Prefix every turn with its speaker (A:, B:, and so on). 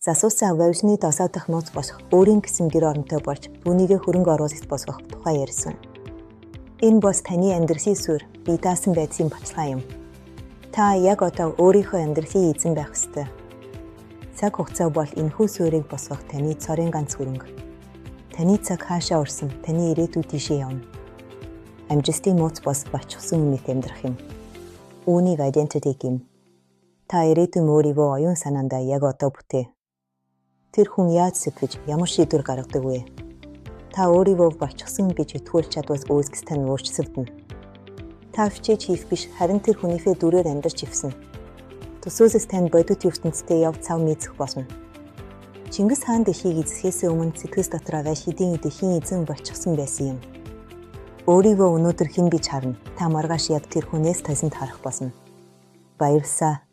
A: Засуусан авиасны досоо дах нууц босох өөрийн гэсэн гэр оронтой болж түүнийгээ хөрөнгө оруулалт босгох тухай ярьсан. Энэ бос таны амьдралын суурь бие даасан байдлын баталгаа юм. Та яг одоо өөрийнхөө амьдралын эзэн байх ёстой. Цаг хугацаа бол энэхүү суурийг босгох таны цорын ганц хөрөнгө. Таны цаг хаашаа орсон, таны ирээдүй тийшээ явна. Амжилтын нууц бос бачсан өмнөд амьдрах юм. Үүнийг identity гэм. Та ирээдүйн өөрийгөө оюун санаандаа яг одоо бүтээ. Тэр хүн яаж сэтгэж ямар шийдвэр гаргадаг вэ? Та өөрийгөө болчихсон гэж итгүүлж чадвал үүсгэс тань өөрчлөгдөнө. Та хичээж хийх биш, харин тэр хүнийхээ дүрээр амьдарч ивсэн. Төсөөс тань бодит ертөнцтэй яв цав мэдэх болно. Чингис хаан дэлхийг эзэхээс өмнө сэтгэс дотроо шидийн дэлхийн эзэн болчихсон байсан юм. Өөрийгөө өнөөдөр хэн бич харна? Та маргааш яг тэр хүнээс тасанд харах болно. Баярлалаа.